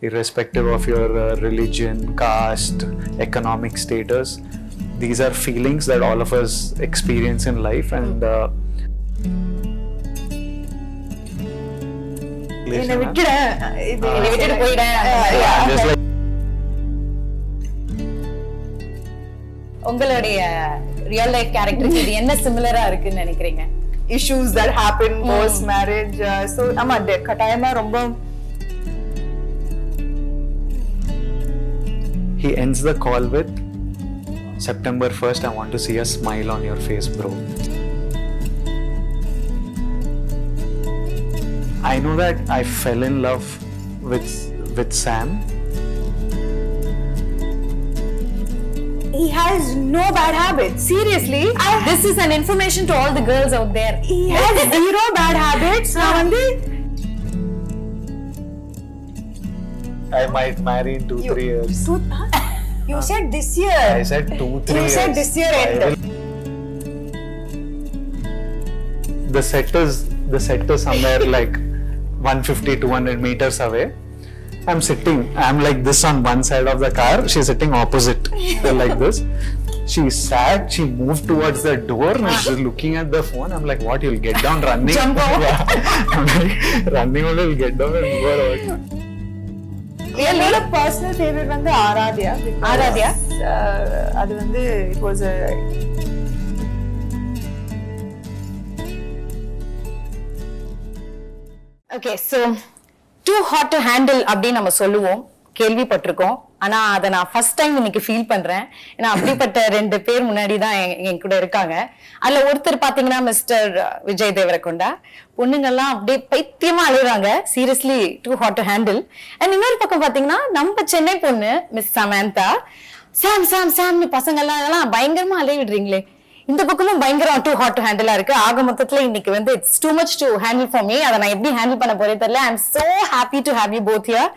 irrespective of your religion, caste, economic status. These are feelings that all of us experience in life, and உங்களுடைய real life கேரக்டருக்கு இது என்ன சிமிலரா இருக்குன்னு நினைக்கிறீங்க? issues that happen post marriage, so ama கட்டாயமா ரொம்ப. He ends the call with, September 1st, I want to see a smile on your face, bro. I know that I fell in love with Sam. He has no bad habits. Seriously, This is an information to all the girls out there. he has zero bad habits. நான் வந்து I might marry in 2-3 years. You said this year. I said 2-3 You years. said this year end. The set is somewhere like 150-200 meters away. I'm like this on one side of the car. She's sitting opposite. Like this. She sat, she moved towards the door and she's looking at the phone. I'm like, what, you'll get down running? Jump over. Yeah. I'm like, running only, you'll get down and go out. என்னோட personal favorite வந்து ஆராத்யா. ஆராத்யா? அது வந்து it was a okay, so too hot to handle அப்படின்னு நம்ம சொல்லுவோம், கேள்விப்பட்டிருக்கோம். ஆனா அதை நான் ஃபர்ஸ்ட் டைம் இன்னைக்கு ஃபீல் பண்றேன். ஏன்னா அப்படிப்பட்ட 2 பேர் முன்னாடி தான் என் கூட இருக்காங்க. அதுல ஒருத்தர் பாத்தீங்கன்னா மிஸ்டர் விஜய் தேவரகொண்டா. பொண்ணுங்கெல்லாம் அப்படியே பைத்தியமா அழுகுறாங்க. Seriously too hot to handle. And இன்னொரு பக்கம் பாத்தீங்கன்னா நம்ம சென்னை பொண்ணு மிஸ் சமந்தா, சாம் சாம் சாம்னு பசங்க எல்லாம் பயங்கரமா அலைய விடுறீங்களே. இந்த பக்கமும் பயங்கரம் டூ ஹாட் டு ஹேண்டிலா இருக்கு. ஆக மொத்தத்துல இன்னைக்கு வந்து it's too much to handle for me. அதை நான் எப்படி ஹேண்டில் பண்ண போறேன் தெரியல. I am so happy to have you both here.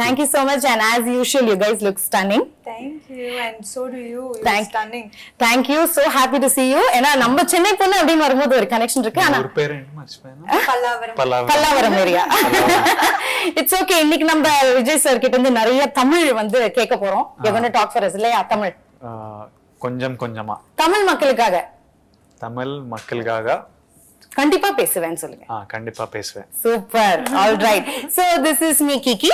Thank you so much, and as usual you guys look stunning. thank you, and so do you. Stunning. Thank you, so happy to see you. ஏன்னா நம்ம சென்னை பொண்ணு அப்படின்னு வரும்போது ஒரு connection இருக்கு. ஆனா ஒரு பேர் என்ன மச்சானா? பல்லாவரம் ஏரியா. It's okay. இன்னைக்கு நம்ம விஜய் சார் கிட்ட இருந்து நிறைய தமிழ் வந்து கேட்க போறோம். you're going to talk for us இல்லையா? தமிழ் கொஞ்சமா தமிழ் மக்களுக்காக கண்டிப்பா பேசுவேன்னு சொல்லுங்க. கண்டிப்பா பேசுவேன். Super. All right. So this is me Kiki.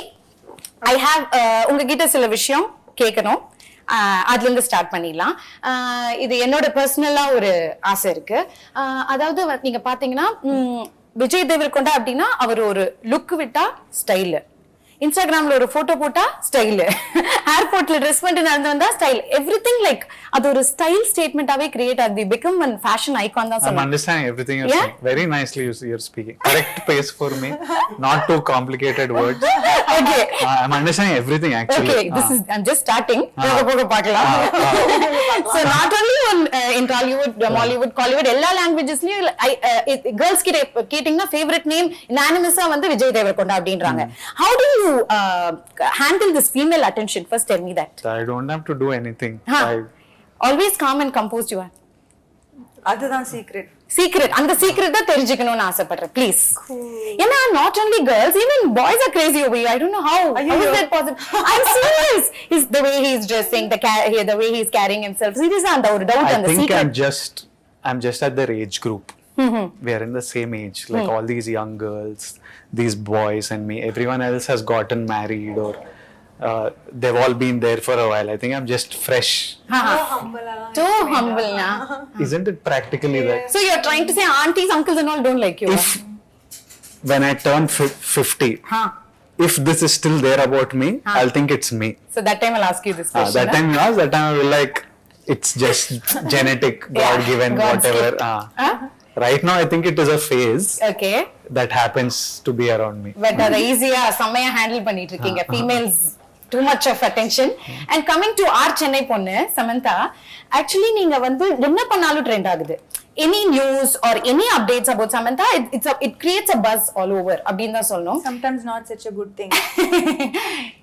I have உங்ககிட்ட சில விஷயம் கேட்கணும். அதுல இருந்து ஸ்டார்ட் பண்ணிடலாம். இது என்னோட பர்சனலா ஒரு ஆசை இருக்கு. அதாவது நீங்க பாத்தீங்கன்னா விஜய் தேவரகொண்டா அப்படின்னா அவர் ஒரு லுக் விட்டா ஸ்டைலு, இன்ஸ்டாகிராம்ல ஒரு போட்டோ போட்டா ஸ்டைலு, ஏர்போர்ட்ல ட்ரெஸ் பண்ணிட்டு நடந்து வந்தா ஸ்டைல், எவ்ரிதிங் லைக் அது ஒரு ஸ்டைல் ஸ்டேட்மெண்டாவே கிரியேட் ஆகுது. பிகம் ஒன் ஃபேஷன் ஐகான் தான் சொல்லலாம். I understand everything you're saying. Very nicely you're speaking. Correct pace for me. Not too complicated words. Okay. I'm understanding everything actually. Okay, this is I'm just starting. போக பார்க்கலாம். So not only in Tollywood, Mollywood, Collywood, எல்லா languagesலயும் girls கிட்ட கேட்டிங்கன்னா favorite name unanimous-ஆ வந்து விஜய் தேவரகொண்டா அப்படின்றாங்க. How do you handle this female attention? First tell me that. I don't have to do anything. Always calm and composed you are. அதுதான் secret. அந்த secret தான் தெரிஞ்சுக்கணும்னு ஆசைப்படுறேன் ப்ளீஸ். ஏன்னா not only girls, even boys are crazy over you. I don't know how is that possible. I'm serious. Is the way he is dressing, the way he is carrying himself. Seriously, and the doubt and the secret. I'm just at their age group. We are in the same age, like all these young girls, these boys and me. Everyone else has gotten married or they've all been there for a while. I think I'm just fresh. Too humble na. Isn't it practically that? So you're trying to say aunties, uncles and all don't like you? When I turn 50, if this is still there about me, I'll think it's me. So that time I'll ask you this question. That time I will like, it's just genetic, God given, whatever. Right now I think it is a phase. Okay. That happens to be around me. But அதை ஈஸியா செம்மையா handle பண்ணிட்டு இருக்கீங்க. Females too much of attention. And coming to our Chennai பொண்ணு Samantha, actually நீங்க வந்து என்ன பண்ணாலும் ட்ரெண்ட் ஆகுது. Any news or any updates about Samantha, it creates a buzz all over. அப்படின்னு தான் சொல்லணும். Sometimes not such a good thing.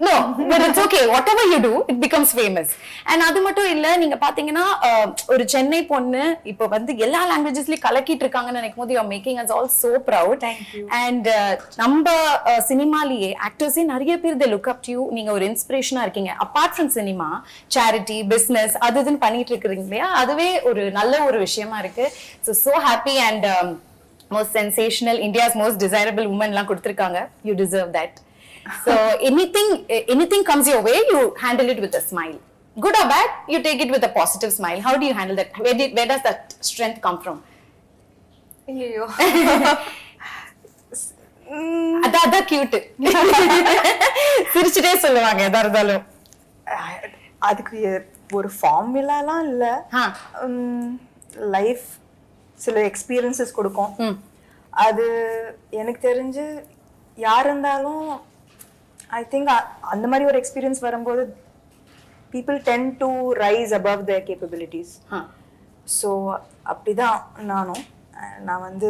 No, but it's okay, whatever you do it becomes famous. And அது மட்டும் இல்ல, நீங்க பாத்தீங்கன்னா ஒரு சென்னை பொண்ணு இப்போ வந்து எல்லா லாங்குவேஜஸ்லயும் கலக்கிட்டு இருக்காங்கன்னு நினைக்கும் போது you are making us all so proud. Thank you. And நம்ம சினிமாலயே ஆக்டர்ஸே நிறைய பேர் they look up to you. நீங்க ஒரு இன்ஸ்பிரேஷனா இருக்கீங்க. apart from cinema, charity, business அது இதுன்னு பண்ணிட்டு இருக்கீங்க இல்லையா, அதுவே ஒரு நல்ல ஒரு விஷயமா இருக்கு. So happy and most sensational, India's most desirable woman லாம் கொடுத்திருக்காங்க. You deserve that. So anything comes your way, you handle it with a smile. Good or bad, you take it with a positive smile. How do you handle that? Where does that strength come from? ஐயோ அதான் cute. சிரிச்சிட்டே சொல்லுவாங்க எதா இருந்தாலும். அதுக்கு ஒரு ஃபார்முலாலாம் இல்ல. Life சில எக்ஸ்பீரியன்சஸ் கொடுக்கும். அது எனக்கு தெரிஞ்சு யார் இருந்தாலும் ஐ திங்க் அந்த மாதிரி ஒரு எக்ஸ்பீரியன்ஸ் வரும்போது people tend to rise above their capabilities. So அப்படிதான் நானும். நான் வந்து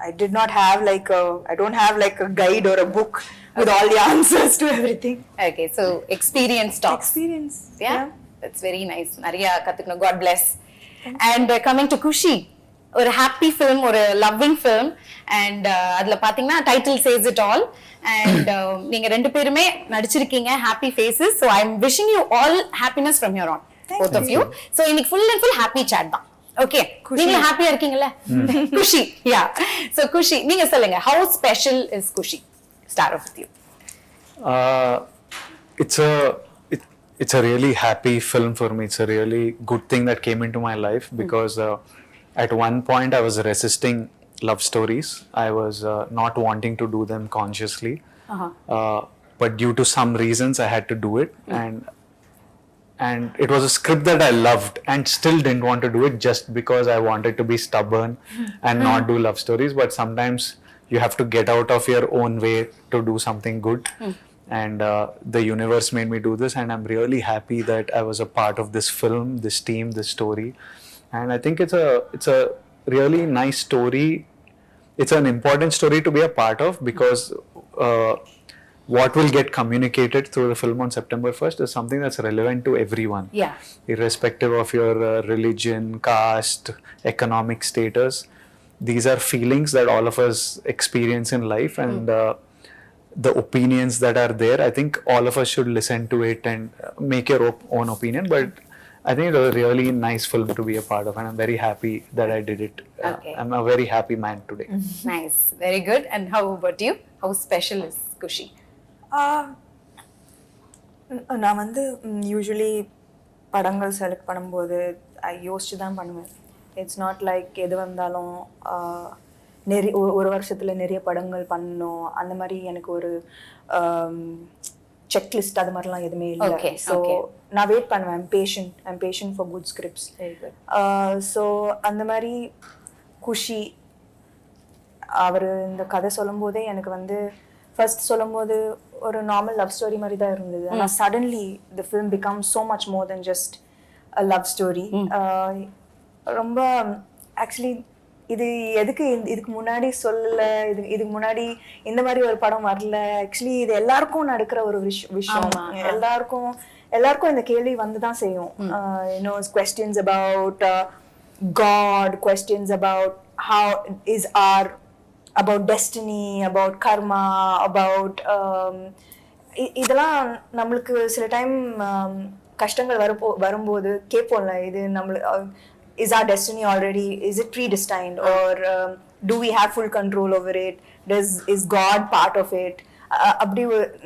I did not have like I don't have like a guide or a book with all the answers to everything. Okay, so experience talks. Experience. Yeah, that's very nice. நிறைய கத்துக்கணும். God bless. And coming to Kushi, ஒரு happy film, ஒரு loving film, and அதுல பாத்தீங்கன்னா title says it all. And நீங்க ரெண்டு பேருமே நடிச்சிருக்கீங்க, happy faces. So I'm wishing you all happiness from here on, both of you. So இன்னைக்கு full and full happy chat தான். Okay, நீங்க ஹாப்பியா இருக்கீங்கல்ல? Kushi, yeah. So Kushi, நீங்க சொல்லுங்க, how special is Kushi? Start off with you. It's a really happy film for me. It's a really good thing that came into my life because at one point I was resisting love stories. I was not wanting to do them consciously, but due to some reasons I had to do it. And it was a script that I loved and still didn't want to do it just because I wanted to be stubborn and not do love stories. But sometimes you have to get out of your own way to do something good. And the universe made me do this, and I'm really happy that I was a part of this film, this team, this story. And I think it's a really nice story. It's an important story to be a part of because what will get communicated through the film on September 1st is something that's relevant to everyone. Yeah. Irrespective of your religion, caste, economic status. These are feelings that all of us experience in life, and the opinions that are there, I think all of us should listen to it and make your own opinion. But I think it was a really nice film to be a part of, and I'm very happy that I did it. Okay. I'm a very happy man today. Nice, very good. And how about you? How special is Kushi? நான் வந்து usually படங்கள் select பண்ணும்போது யோசிச்சு தான் பண்ணுவேன். It's not like எது வந்தாலும் நிறைய ஒரு வருஷத்தில் நிறைய படங்கள் பண்ணணும் அந்த மாதிரி எனக்கு ஒரு செக்லிஸ்ட் அது மாதிரிலாம் எதுவுமே இல்லை. ஸோ நான் வெயிட் பண்ணுவேன். I'm patient for good scripts. So அந்த மாதிரி குஷி அவர் இந்த கதை சொல்லும் போதே எனக்கு வந்து ஃபர்ஸ்ட் சொல்லும் போது ஒரு நார்மல் லவ் ஸ்டோரி மாதிரி தான் இருந்தது. ஆனால் suddenly the film become so much more then just a love story. ரொம்ப ஆக்சுவலி இது எதுக்கு இதுக்கு முன்னாடி சொல்லல, இதுக்கு முன்னாடி இந்த மாதிரி ஒரு படம் வரல. ஆக்சுவலி இது எல்லாருக்கும் நடக்கிற ஒரு விஷயம். எல்லாருக்கும் இந்த கேள்வி வந்துதான் செய்யும். questions about God, questions about how is our, about destiny, about karma, about இதெல்லாம் நம்மளுக்கு சில டைம் கஷ்டங்கள் வரும்போது கேட்போம்ல, இது நம்மளுக்கு is our destiny already, is it predestined, or do we have full control over it, is God part of it? அப்படி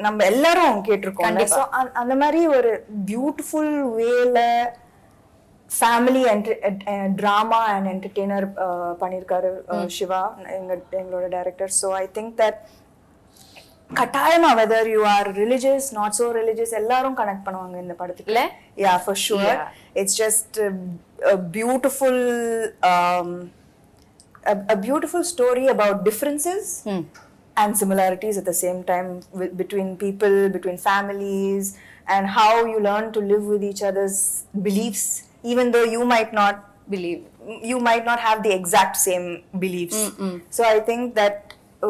நம்ம எல்லாரும் கேட்டிருக்கோம். ஸோ அந்த மாதிரி ஒரு பியூட்டிஃபுல் வேல ஃபேமிலி ட்ராமா அண்ட் என்டர்டெய்னர் பண்ணியிருக்காரு சிவா, எங்களோட director. So I think that கட்டாயமா whether you are religious not so religious எல்லாரும் கனெக்ட் பண்ணுவாங்க இந்த படத்துக்குள்ள. Yeah for sure. It's just a beautiful story about differences and similarities at the same time between people, between families, and how you learn to live with each other's beliefs even though you might not have the exact same beliefs. So I think that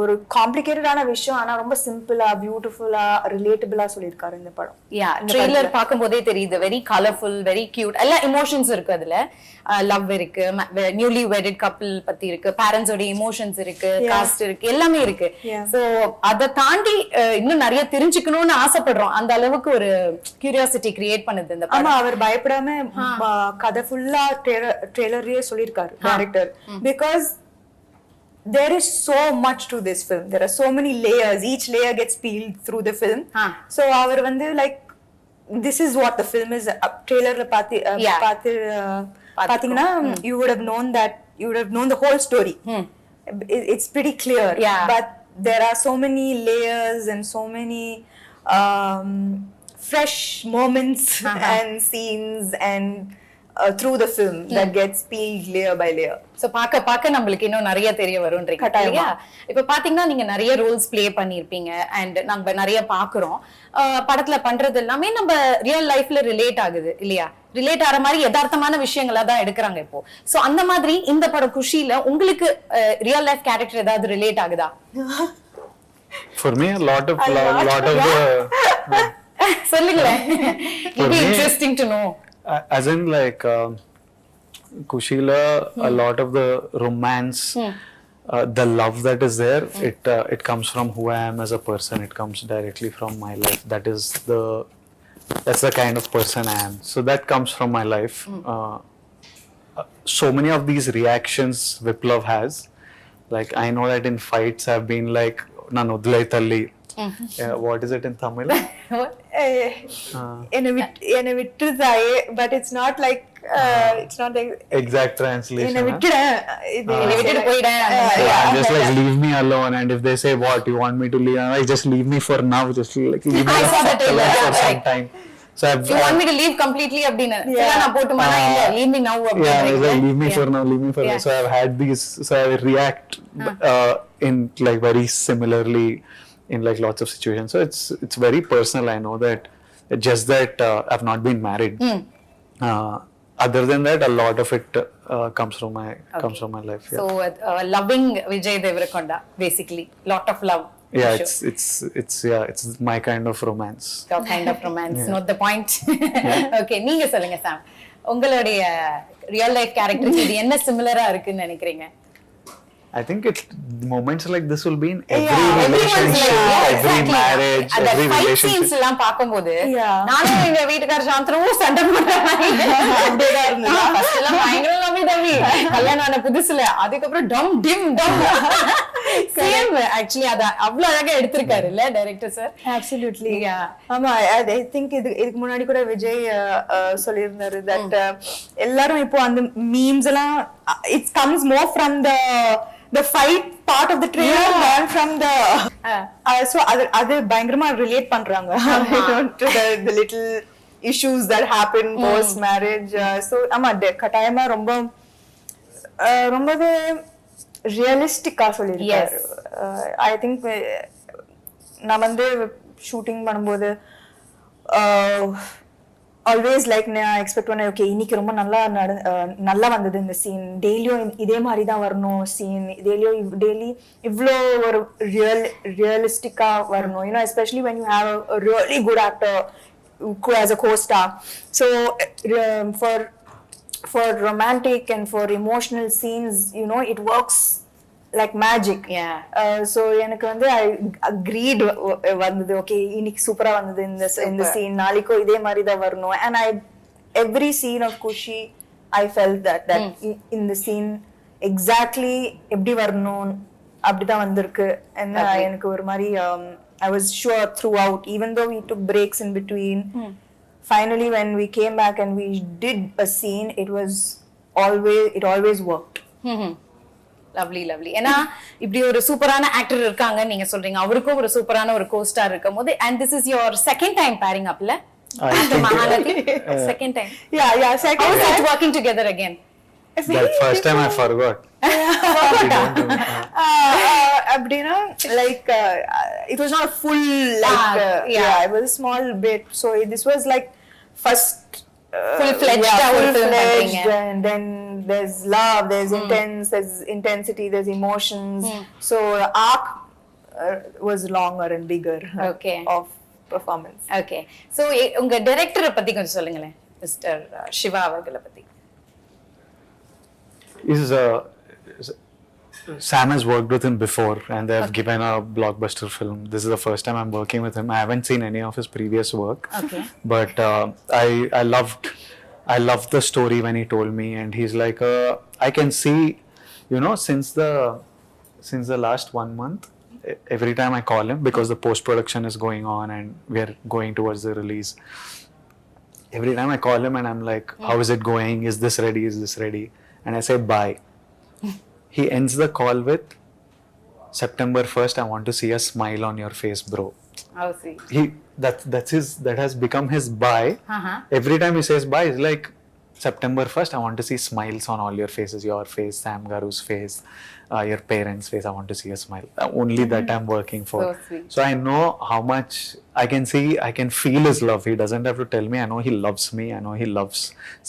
ஒரு காம்ப்ளிகேட்டடான விஷயம் ஆனா ரொம்ப சிம்பிளா பியூட்டிஃபுல்லா ரிலேட்டபிளா சொல்லியிருக்காரு இந்த படம். யா trailer பார்க்கும்போதே தெரியுது, வெரி கலர்ஃபுல், வெரி கியூட், எல்லா எமோஷன்ஸ் இருக்கு அதுல. லவ் இருக்கு, நியூலி வெட்டட் கப்பிள் பத்தி இருக்கு, பேரண்ட்ஸோட எமோஷன்ஸ் இருக்கு, காஸ்ட் இருக்கு, எல்லாமே இருக்கு. சோ அத தாண்டி இன்னும் நிறைய தெரிஞ்சுக்கணும்னு ஆசைப்படுறோம். அந்த அளவுக்கு ஒரு கியூரியாசிட்டி கிரியேட் பண்ணுது இந்த படம். ஆமா, அவர் பயப்படாம கதை ஃபுல்லா ட்ரெய்லர்லயே சொல்லியிருக்காரு director. Because there is so much to this film. There are so many layers. Each layer gets peeled through the film. So our vandu like this is what the film is. Trailer la pathina you would have known that, you would have known the whole story. It's pretty clear. But there are so many layers and so many fresh moments and scenes and through the film that gets peeled layer by layer. So பாக்க நம்மளுக்கு இன்னும் நிறைய தெரிய வரும்ன்றீங்க இல்லையா? இப்ப பாத்தீங்கன்னா நீங்க நிறைய ரோல்ஸ் ப்ளே பண்ணிருப்பீங்க அண்ட் நம்ம நிறைய பாக்குறோம். படத்துல பண்றது எல்லாமே நம்ம ரியல் லைஃப்ல ரிலேட் ஆகுது இல்லையா? ரிலேட் ஆற மாதிரி யதார்த்தமான விஷயங்களா தான் எடுக்கிறாங்க இப்போ. சோ அந்த மாதிரி இந்த படம் குஷில உங்களுக்கு ரியல் லைஃப் கேரக்டர் ஏதாவது ரிலேட் ஆகுதா? For me a lot of the சொல்லுங்களேன். It'll be interesting to know. As in like Kushila, a lot of the romance, the love that is there, it comes from who I am as a person. It comes directly from my life. That's the kind of person I am. So that comes from my life. So many of these reactions Viplav has, like I know that in fights I've been like nanudlai talli. What is it in Tamil? ena vittu thaye, but it's not like exact translation. ena vittu poida. I'm just like leave me alone, and if they say what you want me to leave, I just leave me for now, just like leave me for some time. So you want me to leave completely abdina na potumana illa leave me now abdina. Yeah, leave me for now, leave me for now. So I've had these, so I react in like very similarly in like lots of situations. So it's very personal. I know that. Just that I've not been married. Other than that, a lot of it comes from my life. Yeah. So loving Vijay Deverakonda, basically, lot of love. Yeah, it's my kind of romance. Your kind of romance, not the point. Okay, நீங்க சொல்லுங்க சாம், உங்களுடைய real life கேரக்டருக்கு இது என்ன சிமிலரா இருக்குன்னு நினைக்கிறீங்க? I think moments like this will be in every relationship, every marriage, every relationship. Scenes எல்லாம் பாக்கும்போது நானும் எங்க வீட்டுக்கார சாந்தரும் சண்டை போடுறாங்க. அப்படியே இருந்தது. ஃபர்ஸ்ட் எல்லாம் பயங்கர லவ்வி தவி. கல்யாணம் ஆன புதுசுல, அதுக்கு அப்புறம் டம் டிம் டம். சேம் ஆக்சுவலி அத அவ்வளவு அழகா எடுத்திருக்காரு இல்ல டைரக்டர் சார்? Absolutely. ஆமா, I think இதுக்கு முன்னாடி கூட விஜய் சொல்லியிருந்தாரு that எல்லாரும் இப்போ அந்த மீம்ஸ் எல்லாம் it comes more from the fight part of the trailer than from the so அது பயங்கரமா ரிலேட் பண்றாங்க to the little issues that happen post marriage. So ஆமா, கட்டாயமா ரொம்பவே ரியலிஸ்டிக்கா சொல்லிருக்காரு. I think நான் வந்து ஷூட்டிங் பண்ணும்போது ஆல்வேஸ் லைக் நான் எக்ஸ்பெக்ட் பண்ணேன், ஓகே இன்னைக்கு ரொம்ப நல்லா வந்தது இந்த சீன், டெய்லியும் இதே மாதிரி தான் வரணும் சீன், டெய்லி இவ்வளோ ஒரு ரியலிஸ்டிக்கா வரணும், you know especially when you have a really good actor as a co-star. So for romantic and for emotional scenes, you know, it works like magic. So எனக்கு வந்து I agreed வந்தது, ஓகே இன்னைக்கு சூப்பரா வந்தது இந்த சீன், நாளைக்கும் இதே மாதிரி தான் வரணும். And every scene of Kushi I felt that in the scene exactly எப்படி வரணும் அப்படிதான் வந்திருக்கு. And எனக்கு ஒரு மாதிரி I was sure throughout, even though we took breaks in between, finally when we came back and we did a scene, it always worked. Lovely lovely. ஏன்னா இப்படி ஒரு சூப்பரான ஆக்டர் இருக்காங்க நீங்க சொல்றீங்க, அவருக்கும் ஒரு சூப்பரான ஒரு கோஸ்டார் இருக்கும் போது, and this is your second time pairing up la after Mahalati? Second time. Yeah, second time. How is it working together again? That first time I forgot. Abdina, like it was not a full like it was a small bit. So this was like first full-fledged, and then there's love, there's there's intensity, there's emotions. So arc was longer and bigger Okay. of performance. Okay so உங்க டைரக்டரை பத்தி கொஞ்சம் சொல்லுங்களேன் mister Siva அவர்களை பத்தி. Sam has worked with him before and they have given a blockbuster film. This is the first time I'm working with him. I haven't seen any of his previous work. Okay. But I loved the story when he told me, and he's like I can see, you know, since the last 1 month, every time I call him, because the post production is going on and we're going towards the release, every time I call him and I'm like, how is it going? Is this ready? And I say bye. He ends the call with, September 1st, I want to see a smile on your face, bro. Oh, see. That has become his bye. Every time he says bye, it's like, September 1st, I want to see smiles on all your faces, your face, Sam Garu's face, your parents' face. I want to see a smile. Only that I'm working for. So sweet. So I know how much I can feel his love. He doesn't have to tell me. I know he loves me. I know he loves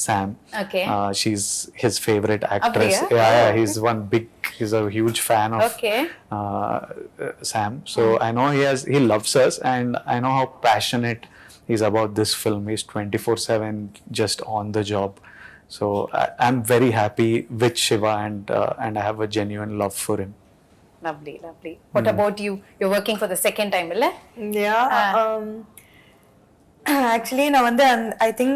Sam. Okay. She's his favorite actress. Abhiya? Yeah, he's a huge fan of Okay. Sam. So I know he loves us, and I know how passionate he's about this film. He's 24/7 just on the job. So I'm very happy with Shiva, and I have a genuine love for him. Lovely. What about you? You're working for the second time, illa? Yeah. Actually, I think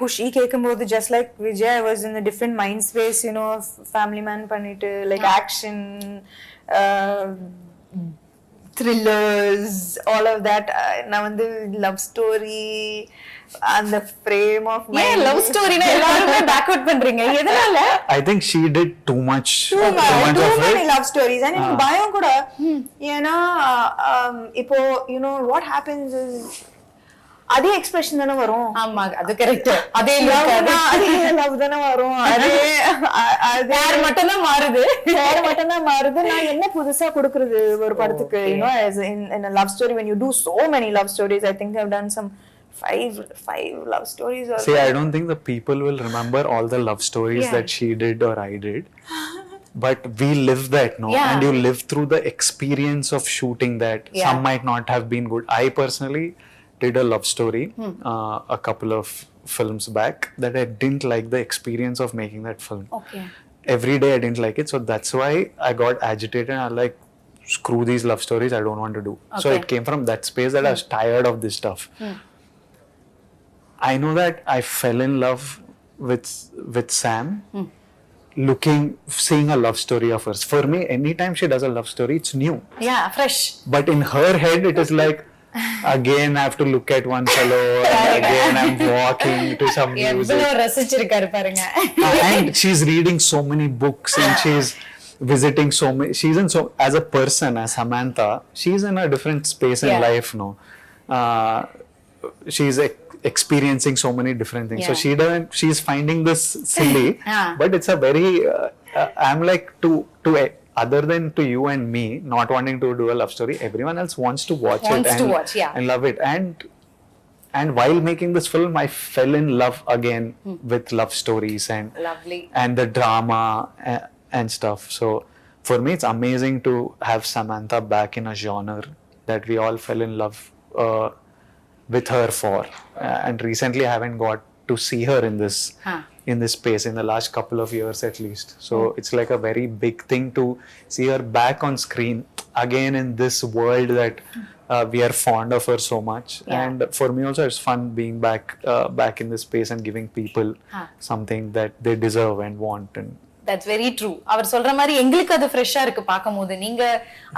Kushi கேக்கும்போது just like Vijay, I was in a different mind space, you know, family man பண்ணிட்டு like action, thrillers, all of that. நான் love story and the frame of my love story na எல்லாரும் backward பண்றீங்க எதனால? I think she did too much too of many it. love stories, and எனக்கு பயம் கூட ஏன்னா இப்போ you know what happens is அதே எக்ஸ்பிரஷன் தானே வரும். ஆமா அது கரெக்ட். அதே லவ் தானே வரும். அதே பேர் மட்டும் தான் மாறுது. நான் என்ன புதுசா கொடுக்கிறது ஒரு படத்துக்கு? you know, as in a love story, when you do so many love stories, I think I've done some five love stories or See, I don't think the people will remember all the love stories that she did or I did. But we live that, no? Yeah. And you live through the experience of shooting that. Yeah. Some might not have been good. I personally did a love story a couple of films back that I didn't like the experience of making that film. Okay. Every day I didn't like it, so that's why I got agitated and I like, screw these love stories, I don't want to do. So Okay. it came from that space that I was tired of this stuff. I know that I fell in love with Sam, seeing a love story of hers. For me, anytime she does a love story, it's new. Yeah, fresh. But in her head, it is like, again I have to look at one fellow, and again I'm walking to some music. எவ்வளவு ரசிச்சிருக்காரு பாருங்க. And she's reading so many books, and she's visiting so many. As a person, as Samantha, she's in a different space in life, no? She's experiencing so many different things. So she's finding this silly, but it's a very I'm like to other than to you and me not wanting to do a love story, everyone else wants to watch it and love it. And while making this film, I fell in love again with love stories and the drama and stuff. So for me, it's amazing to have Samantha back in a genre that we all fell in love with her for, and recently I haven't got to see her in this space in the last couple of years at least. So it's like a very big thing to see her back on screen again in this world that we are fond of her so much. And for me also, it's fun being back in this space and giving people something that they deserve and want. And That's very true. அவர் சொல்ற மாதிரி எங்களுக்கு அது ஃப்ரெஷ்ஷா இருக்கு பாக்கும்போது. நீங்க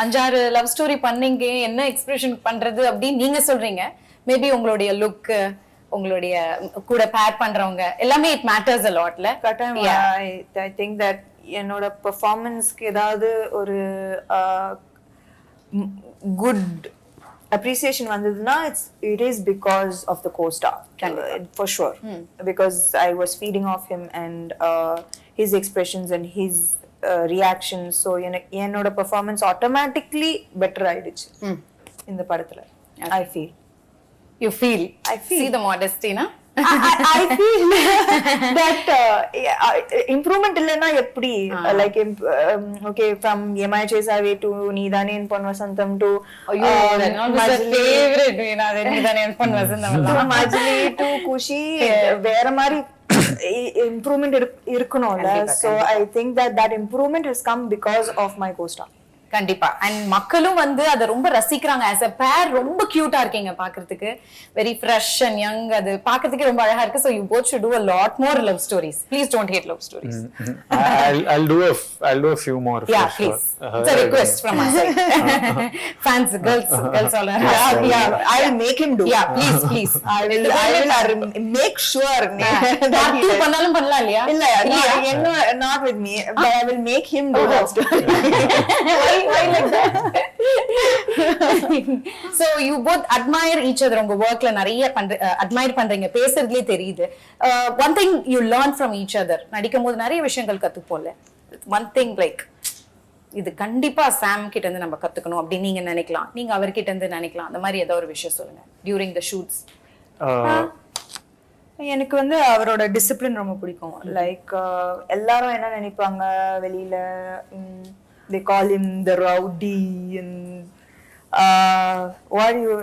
5-6 love story பண்ணீங்க, என்ன எக்ஸ்பிரஷன் பண்றது அப்படி நீங்க சொல்றீங்க. மேபி உங்களுடைய லுக், உங்களுடைய கூட பேர் பண்றவங்க எல்லாமே இட் மேட்டர்ஸ் a lot ல. I think that என்னோட பெர்ஃபார்மன்ஸ்க்கு ஏதாவது ஒரு good appreciation வந்ததுன்னா it is because of the co-star, for sure. Because I was feeding off him and his expressions and his reactions. So என்னோட performance automatically better ஆயிடுச்சு இந்த படத்துல. I feel I feel. See the modesty, na? I feel that improvement illana eppadi like okay from MI Chesave to Needane in Pon Vasantham to my favorite Needane in Pon Vasantham to Majli to Kushi vera mari improvement irukkunolla. So I think that improvement has come because of my co-star. கண்டிப்பா. And மக்களும் வந்து அதை ரொம்ப ரசிக்கிறாங்க. As a பேர் ரொம்ப கியூட்டா இருக்கீங்க பாக்குறதுக்கு. Very fresh and young. அது பாக்குறதுக்கு ரொம்ப அழகா இருக்கு. So you both should do a lot more love stories. Please don't hate love stories. I'll do a few more. Yeah, please. It's a request from my side. Fans, girls all are. Yeah, I'll make him do. Yeah, please. I will make sure. Party பண்ணாலும் பண்ணலாம் இல்லையா? இல்ல, not with me, but I will make him do that story. Why like that? So you both admire each other. உங்க workல நிறைய admire பண்றீங்க. பேசுறதுலயே தெரியுது. One thing you learn from each other. நடிக்கும்போது நிறைய விஷயங்கள் கத்துப்போம்ல. One thing like இது கண்டிப்பா சாம் கிட்ட இருந்து நம்ம கத்துக்கணும் அப்படி நீங்க நினைக்கலாம். நீங்க அவர்கிட்ட இருந்து நினைக்கலாம். அந்த மாதிரி ஏதோ ஒரு விஷயம் சொல்லுங்க. During the shoots. எனக்கு வந்து அவரோட டிசிப்ளின் ரொம்ப பிடிக்கும். லைக் எல்லாரும் என்ன நினைப்பாங்க வெளியில, they call him the rowdy and what you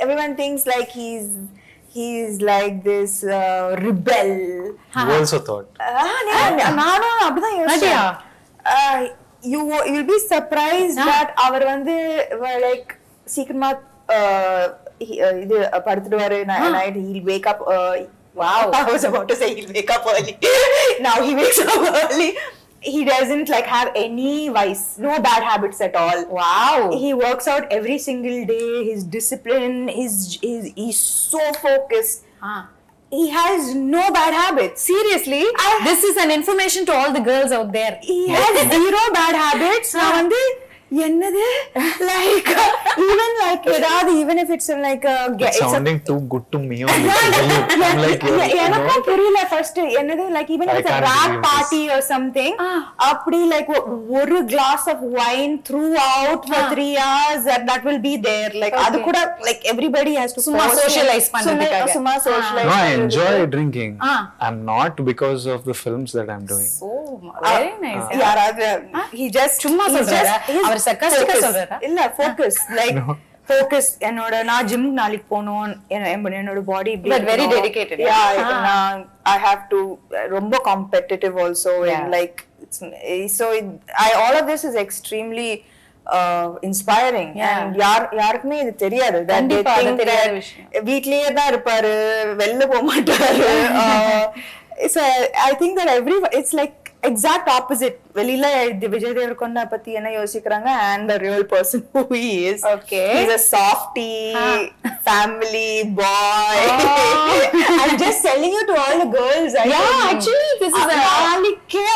everyone thinks like he's like this rebel. You also thought. நானும் அப்படிதான் யோசிச்சேன். You'll be surprised that அவர் வந்து like சீக்கிரமா இது படுத்துடுவாரு. night he'll wake up. Wow, I was about to say he'll wake up early. Now he wakes up early. He doesn't like have any vice, no bad habits at all. Wow. He works out every single day. His discipline is he's so focused. He has no bad habits. Seriously, this is an information to all the girls out there. He has zero bad habits. நான் வந்து என்னது like even if it's like it's sounding too good to me only. I'm like எனக்கும் புரியல first என்னது like even if it's a rap party or something அப்படி like ஒரு glass of wine throughout for 3 hours that will be there like அது கூட like everybody has to சும்மா socialize பண்றதுக்காக. சும்மா socialize. No, I enjoy drinking. I'm not because of the films that I'm doing. Oh, very nice. யாராவது he just சும்மா சொல்றாரா? அவர் சர்க்காஸ்டிக்கா சொல்றாரா? இல்ல focus like focus. என்னோட நான் ஜிம் நாளைக்கு போணும், என்னோட பாடி but very dedicated. I have to ரொம்ப competitive also and like so all of this is extremely inspiring and யாருக்குமே இது தெரியாது. வீட்லயே தான் இருப்பாரு, வெளில போக மாட்டாரு. So I think that it's like exact opposite. வெளியில விஜய் தேவரகொண்டா பத்தி என்ன யோசிக்கிறாங்க and the real person who he is. Okay. He's a softie, family boy. I'm just telling you to all the girls. Actually this is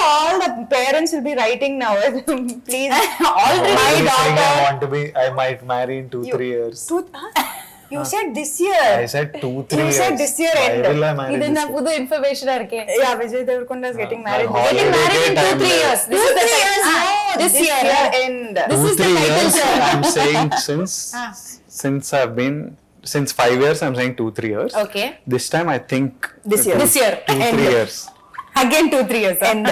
all the parents will be writing now. Please. Already my daughter. I might marry in 2-3 years. You said this year. I said 2-3 years. You said this year end. இது என்ன புது இன்ஃபர்மேஷனா இருக்கே. Yeah, Vijay Devarkonda is getting married. Getting married in 2-3 years. This is the this year end. This is the title. I'm saying since I've been since 5 years I'm saying 2-3 years. Okay. This time I think this year 2-3 years. Again 2-3 years. And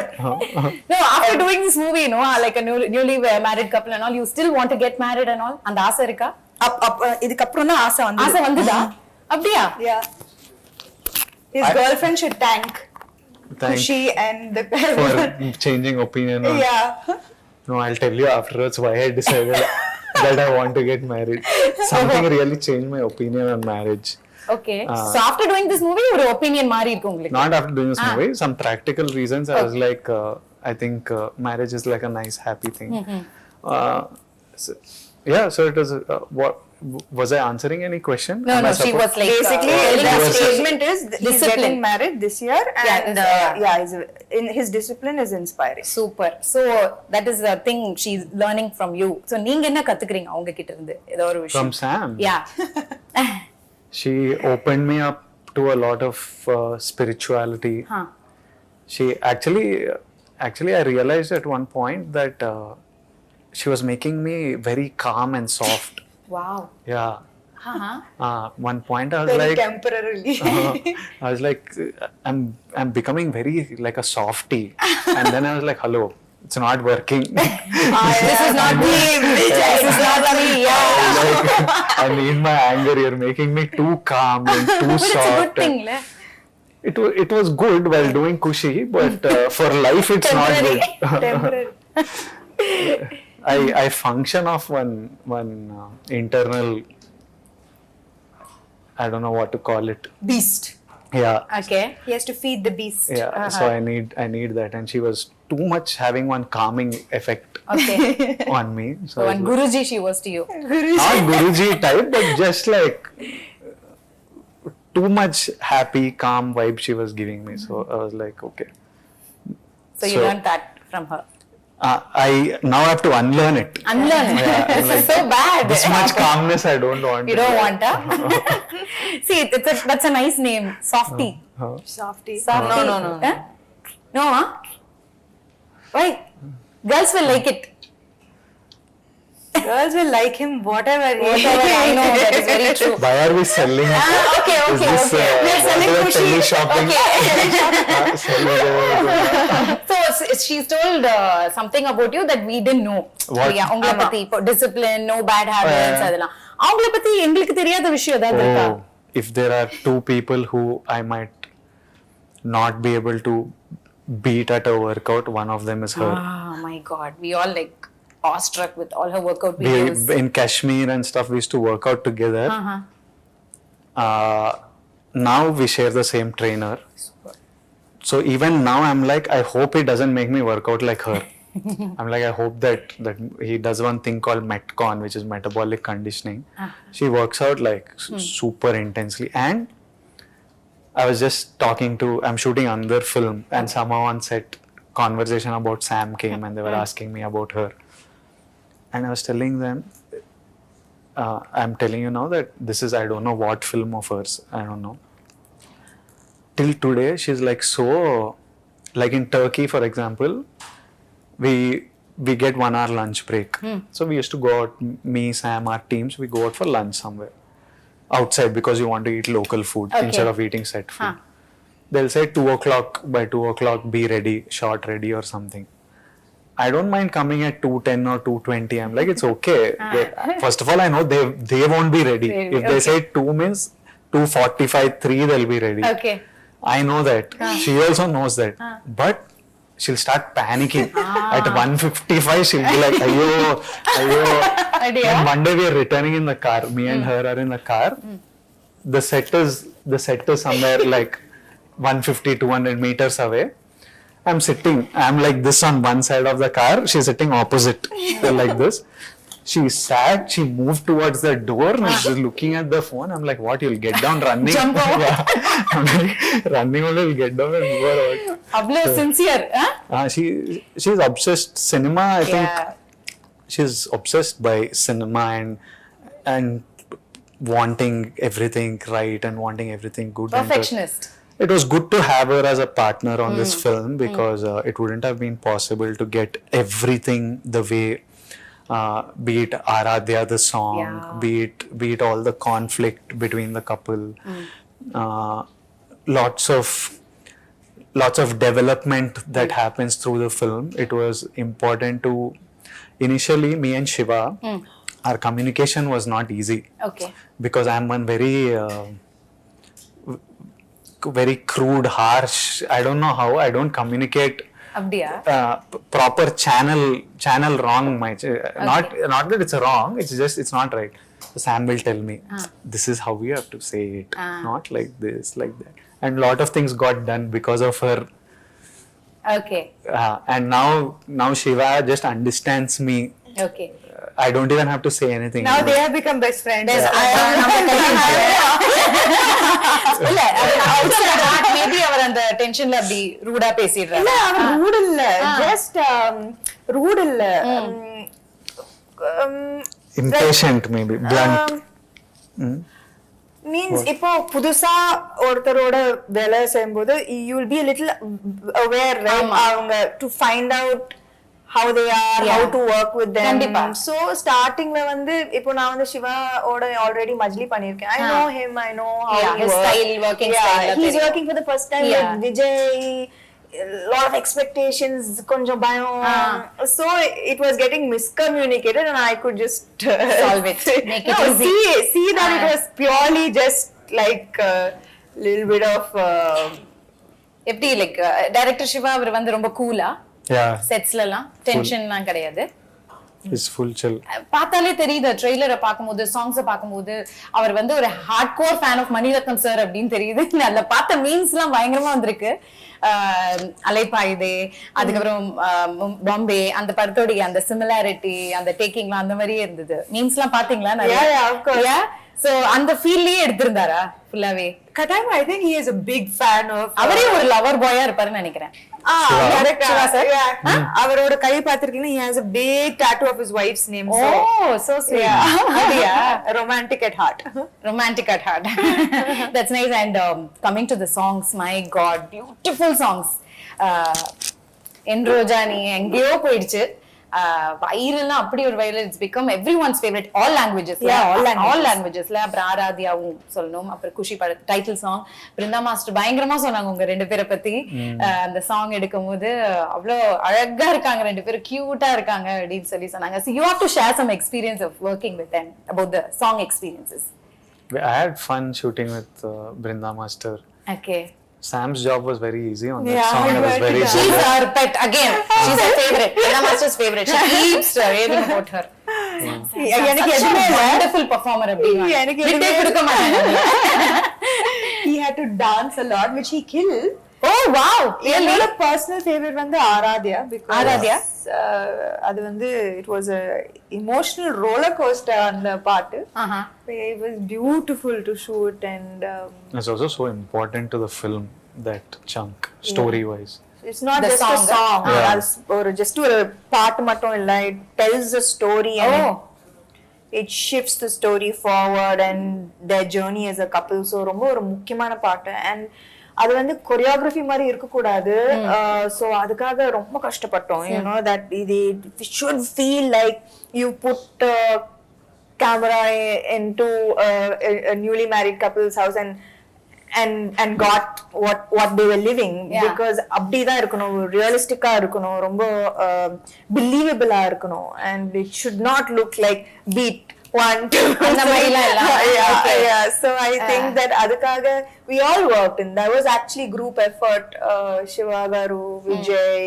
no, after doing this movie, you know, like a newly married couple and all, you still want to get married and all? And ஆசை இருக்கா? இதுக்கு அப்புறம் தான் ஆசை வந்துதா? அப்படியா? Yeah. His girlfriend should thank Kushi and the for changing opinion. Yeah. No, I'll tell you afterwards why I decided that I want to get married. Something really changed my opinion on marriage. Okay. So after doing this movie, your opinion மாறி இருக்கு உங்களுக்கு? Not after doing this movie. Some practical reasons. I was like, I think marriage is like a nice, happy thing. So it was. What was I answering any question? No, she was like basically the statement is he's getting married this year and his discipline is inspiring. Super. So that is the thing she's learning from you. So நீங்க என்ன கத்துக்கிறீங்க அவங்க கிட்ட இருந்து ஏதோ ஒரு விஷயம்? From Sam. Yeah. She opened me up to a lot of spirituality. She actually I realized at one point that she was making me very calm and soft. Wow. Yeah. One point I was Very like, temporarily. I was like, I'm becoming very like a softie, and then I was like, hello, it's not working. This is not me. This is not me. Yeah. Like, I need my anger. You're making me too calm and too But it's a soft. good thing, le. It was good while doing Kushi, but for life it's not good. Temporary. I function off one internal, I don't know what to call it. Beast. Yeah. Okay. He has to feed the beast. Yeah. So I need that, and she was too much having one calming effect Okay. on me. So So one Guruji she was to you. not Guruji type, but just like too much happy, calm vibe she was giving me. So I was like, okay. So you learned that from her. I now have to unlearn it. Unlearn. Yeah, I'm This is like, so bad. This much calmness I don't want. You don't want, huh? See, that's a nice name. Softy. Softy. Softy. No. Huh? No, huh? Why? Girls will like it. Girls will like him whatever. Whatever, I know, that is very true. Why are we selling it? Okay. Is this, We are selling what Kushi. teleshopping? So she's told something about you that we didn't know. What? Yeah, உங்களை பத்தி இப்போ discipline, no bad habits அதெல்லாம். அவங்களை பத்தி எங்களுக்கு தெரியாத விஷயம் ஏதாவது இருக்கா? Oh, if there are two people who I might not be able to beat at a workout, one of them is her. Oh my god, we all like awestruck with all her workout We, videos. in Kashmir and stuff, we used to work out together. Now we share the same trainer. So even now I'm like, I hope he doesn't make me work out like her. I'm like, I hope that he does one thing called Metcon, which is metabolic conditioning. She works out like super intensely. And I was just I'm shooting another film, and somehow on set conversation about Sam came, and they were asking me about her. And I was telling them, I'm telling you now that this is, I don't know what film of hers, I don't know. Till today, she's like so, like in Turkey, for example, we get 1 hour lunch break. So we used to go out, me, Sam, our teams, we go out for lunch somewhere outside because you want to eat local food instead of eating set food. They'll say 2 o'clock, by 2 o'clock be ready, shot ready or something. I don't mind coming at 2:10 or 2:20. I'm like, it's okay. First of all, I know they won't be ready. If they say 2 means 2:45, 3, they'll be ready. Okay. I know that. She also knows that. But she'll start panicking. At 1:55, she'll be like, ayo. Idea. And one day we are returning in the car. Me and her are in the car. The set is somewhere like 150, 200 meters away. I'm like this on one side of the car. She's sitting opposite, like this. She sat, she moved towards the door and she's looking at the phone. I'm like, what, you'll get down running? Jump out. Yeah. I'm like, running only, you'll get down and move out. Ablo sincere, huh? She's obsessed cinema, I think. Yeah. She's obsessed by cinema and wanting everything right and wanting everything good. Perfectionist. It was good to have her as a partner on this film because it wouldn't have been possible to get everything the way, be it Aradhya the song, be it all the conflict between the couple, lots of development that happens through the film. It was important to, initially me and Shiva, our communication was not easy. Okay. Because I'm one very crude, harsh, I don't know how, I don't communicate Abdiya. proper channel wrong. Not that it's wrong, it's just, it's not right. So Sam will tell me, this is how we have to say it, not like this, like that. And a lot of things got done because of her. Okay. And now Shiva just understands me. Okay. I don't even have to say anything. Now they have become best friends. இல்ல outside that maybe அவர் அந்த டென்ஷன்ல அப்படி ரூடா பேசிடுறாரு. இல்ல அவர் root இல்ல, just root இல்ல, impatient maybe, blunt. Means இப்போ புதுசா ஒருத்தரோட வேலை செய்யும்போது you will be a little aware, right? அவங்க to find out how they are, Yeah. how to work with them. கண்டிப்பா. So starting la வந்து இப்போ நான் வந்து சிவா ஓட already மஜ்லி பண்ணிருக்கேன். I know him, I know how Yeah, he his works. style, working style la He's தெரியும். working for the first time Yeah. with Vijay, lot of expectations, konjam bayam. So it was getting miscommunicated and I could just Solve it. Make it easy. see that it was purely just like a little bit of எப்படி like director Siva அவர் வந்து ரொம்ப கூலா Yeah, செட்ஸ்லலாம் டென்ஷன்லாம் கிடையாது. it's full chill. பார்த்தாலே தெரியுது ட்ரெய்லரை பார்க்கும்போது சாங்ஸை பார்க்கும்போது அவர் வந்து ஒரு hard core fan of Mani Ratnam sir அப்படின்னு தெரியுது. அதுல பார்த்த மீம்ஸ்லாம் பயங்கரமா வந்திருக்கு. அலைப்பாயுதே, அதுக்கப்புறம் பாம்பே, அந்த படத்தோடைய அந்த சிமிலாரிட்டி, அந்த டேக்கிங்லாம் அந்த மாதிரியே இருந்தது. மீம்ஸ்லாம் பாத்தீங்களா? Yeah, of course. சோ அந்த ஃபீல்லயே எடுத்திருந்தாரா ஃபுல்லாவே? Kataima, I think he is a big fan of அவரே ஒரு லவர் பாயா இருப்பாருன்னு நினைக்கிறேன். correct. அவரோட கை பாத்திருக்கீங்கன்னா he has a big tattoo of his wife's name. So sweet. அப்படியா? Romantic at heart. Romantic at heart. That's nice. And coming to the songs, my God, beautiful songs. Enrojani எங்கேயோ போயிடுச்சு. வைரல்லாம் அப்படி ஒரு viral, it's become everyone's favourite, all லாங்குவேஜஸ்ல, all லாங்குவேஜஸ்ல. அப்புறம் ஆராத்யாவும் சொல்லணும். அப்புறம் குஷி பட டைட்டில் சாங், பிருந்தா மாஸ்டர் பயங்கரமா சொன்னாங்க உங்க ரெண்டு பேரை பத்தி. அந்த சாங் எடுக்கும் போது அவ்வளோ அழகா இருக்காங்க ரெண்டு பேரும், கியூட்டா இருக்காங்க அப்படின்னு சொல்லி சொன்னாங்க. So you have to share some experience of working with them about the song experiences. I had fun shooting with Brinda Master. Okay. Sam's job was very easy on that Yeah, song. I was very She's jealous. her pet again. She's her favorite. Brinda Master's favorite. She keeps raving about her. எனக்கு Such எதுவுமே a இல்ல. wonderful performer அப்படின்னு. எனக்கு விட்டே எதுவுமே கொடுக்க மாட்டாங்க. He had to dance a lot, which he killed. Oh wow. என்னோட personal favorite வந்து ஆராத்யா, because ஆராத்யா? அது வந்து it was a emotional roller coaster அந்த பாட்டு. Uh-huh. It was beautiful to shoot and It's also so important to the film, that chunk, story wise. it's not The just song. a song. Yeah. Or just ஒரு பாட்டு மட்டும் இல்ல, it tells a story and it shifts the story forward and their journey as a couple. So ரொம்ப ஒரு முக்கியமான பாட்டு. And அது வந்து கொரியோகிராஃபி மாதிரி இருக்க கூடாது. So அதுக்காக ரொம்ப கஷ்டப்பட்டோம். You know that it should feel like you put camera into a newly married couple's house and got what they were living. Yeah. Because அப்படிதான் இருக்கணும், ரியலிஸ்டிக்கா இருக்கணும், ரொம்ப பிலீவபிளா இருக்கணும். And it should not look like beat 1 2 அந்த மாதிரிலாம் இல்ல. yeah. So I think that அதுக்காக we all worked and there was actually group effort. Shiva Garu, Vijay,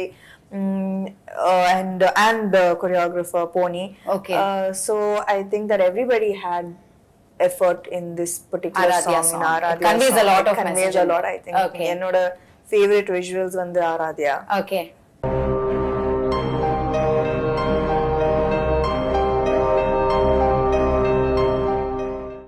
and the choreographer Pony. Okay. So I think that everybody had effort in this particular Aradhya song. song. In Aradhya It conveys song. a lot of It conveys message. a lot, I think. Okay. என்னோட favorite visuals வந்து Aradhya. Okay.